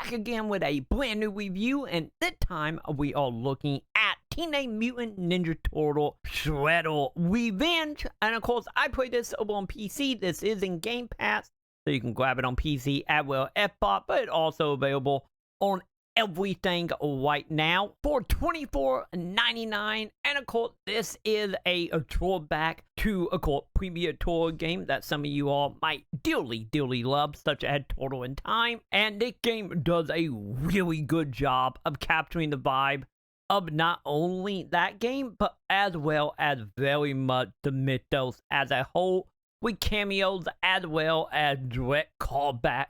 back again with a brand new review, and this time we are looking at Teenage Mutant Ninja Turtle Shredder Revenge. And of course, I play this over on PC. This is in Game Pass, so you can grab it on PC as well as Xbox, but it's also available on everything right now for $24.99. And of course, this is a throwback to a previous Turtle game that some of you all might dearly love, such as Turtle in Time. And this game does a really good job of capturing the vibe of not only that game, but as well as very much the mythos as a whole, with cameos as well as direct callback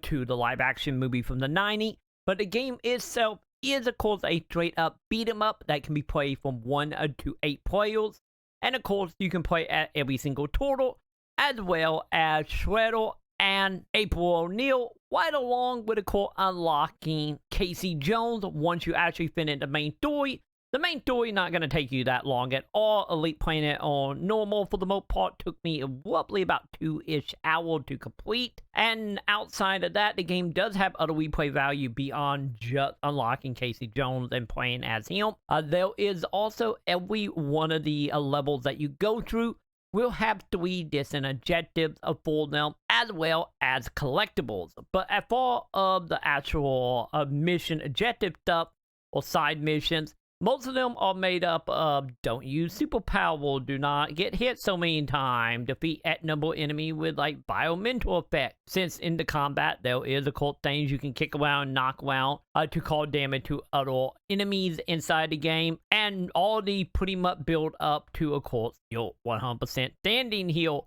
to the live action movie from the 90s. But the game itself is, of course, a straight-up beat-em-up that can be played from 1 to 8 players. And, of course, you can play at every single turtle, as well as Shredder and April O'Neil, right along with, of course, unlocking Casey Jones once you actually finish the main story. The main story not going to take you that long at all. Elite playing it on normal for the most part took me roughly about 2-ish hours to complete. And outside of that, the game does have other replay value beyond just unlocking Casey Jones and playing as him. There is also every one of the levels that you go through will have 3 different objectives for them, as well as collectibles. But as far as the actual mission objective stuff or side missions, most of them are made up of don't use superpower, do not get hit so many times, defeat at number enemy with like biomental effect. Since in the combat there is of course things you can kick around, knock around to cause damage to other enemies inside the game, and all the pretty much build up to of course your 100% standing heal,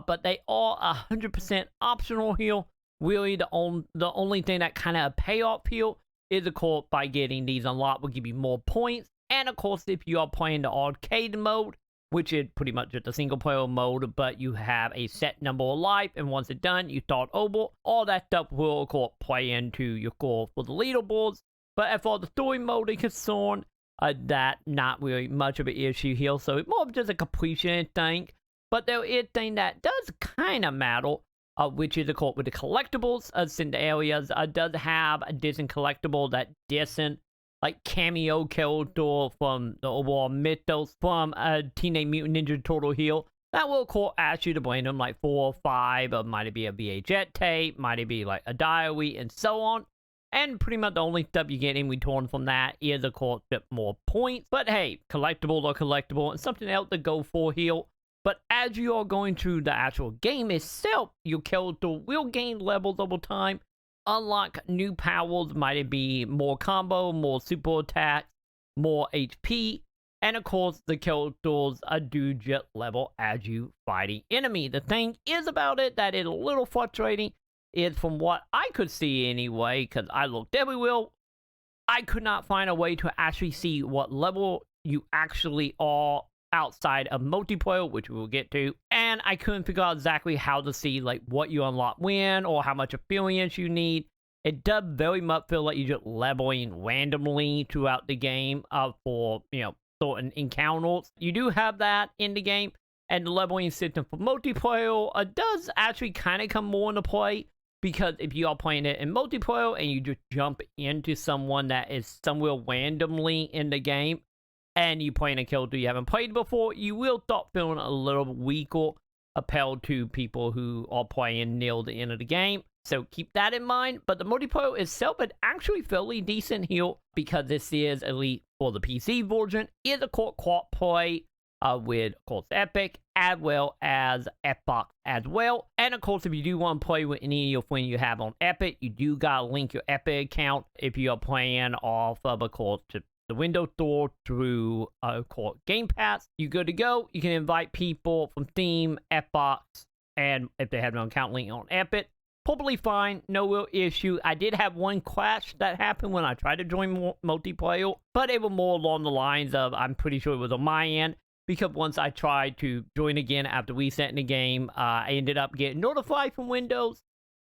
but they are 100% optional heal. Really the only thing that kind of pay off heal is of course by getting these unlocked will give you more points. And of course if you are playing the arcade mode, which is pretty much just a single player mode, but you have a set number of life, and once it's done you start over, all that stuff will of course play into your score for the leaderboards. But as far as the story mode is concerned, that not really much of an issue here, so it's more of just a completion thing. But there is a thing that does kind of matter, which is of course with the collectibles. Since the areas does have a decent collectible that decent like cameo character from the overall mythos from Teenage Mutant Ninja Turtle here, that will of course ask you to bring them like 4 or 5, might it be a VHS tape, might it be like a diary, and so on. And pretty much the only stuff you get in return from that is of course a bit more points. But hey, collectibles are collectible, and something else to go for here. But as you are going through the actual game itself, your character will gain levels over time, unlock new powers, might it be more combo, more super attacks, more HP, and of course the characters do just level as you fighting enemy. The thing is about it that is a little frustrating is, from what I could see anyway, because I looked everywhere, I could not find a way to actually see what level you actually are outside of multiplayer, which we will get to, and I couldn't figure out exactly how to see like what you unlock when or how much experience you need. It does very much feel like you're just leveling randomly throughout the game for certain encounters. You do have that in the game, and the leveling system for multiplayer does actually kind of come more into play, because if you are playing it in multiplayer and you just jump into someone that is somewhere randomly in the game, and you playing a character you haven't played before, you will start feeling a little weaker appealed to people who are playing near the end of the game. So keep that in mind. But the multiplayer itself is actually fairly decent here, because this is Elite for the PC version, is a co-op play with, of course, Epic, as well as Xbox as well. And of course, if you do want to play with any of your friends you have on Epic, you do gotta link your Epic account if you are playing off of, course, the Windows Store through Game Pass. You good to go. You can invite people from Steam, Xbox, and if they have no account link on Epic, probably fine, no real issue. I did have one clash that happened when I tried to join multiplayer, but it was more along the lines of, I'm pretty sure it was on my end, because once I tried to join again after resetting the game, I ended up getting notified from Windows,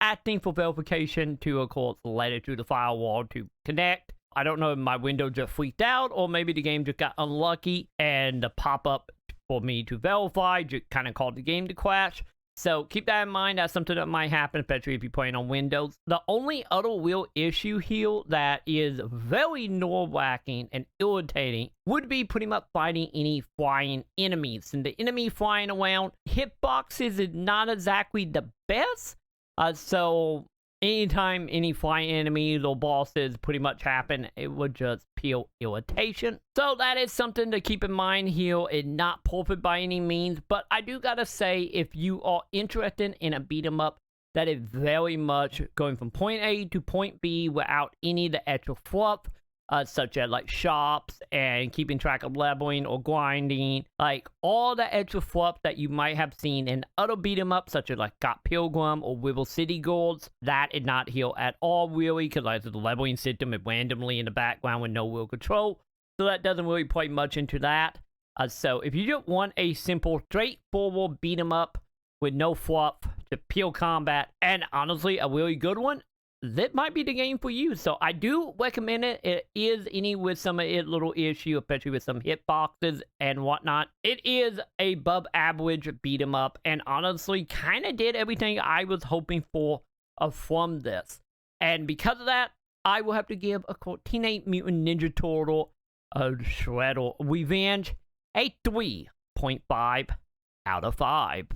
asking for verification to, of course, let it through the firewall to connect. I don't know if my window just freaked out, or maybe the game just got unlucky and the pop-up for me to verify just kind of caused the game to crash. So keep that in mind. That's something that might happen, especially if you're playing on Windows. The only other real issue here that is very nerve-wracking and irritating would be pretty much fighting any flying enemies. And the enemy flying around, hitboxes is not exactly the best. So anytime any flying enemies or bosses pretty much happen, it would just pure irritation. So that is something to keep in mind here. It's not perfect by any means, but I do gotta say, if you are interested in a beat 'em up that is very much going from point A to point B without any of the extra fluff, such as like shops and keeping track of leveling or grinding, like all the extra fluff that you might have seen in other beat 'em ups, such as like Got Pilgrim or River City Girls, that is not here at all, really, because like the leveling system is randomly in the background with no real control, so that doesn't really play much into that. So if you just want a simple, straightforward beat 'em up with no fluff, just pure combat, and honestly a really good one, that might be the game for you. So I do recommend it. It is any with some of its little issue, especially with some hitboxes and whatnot. It is a above average beat 'em up, and honestly kind of did everything I was hoping for from this. And because of that, I will have to give a Teenage Mutant Ninja Turtle Shredder Revenge a 3.5 out of 5.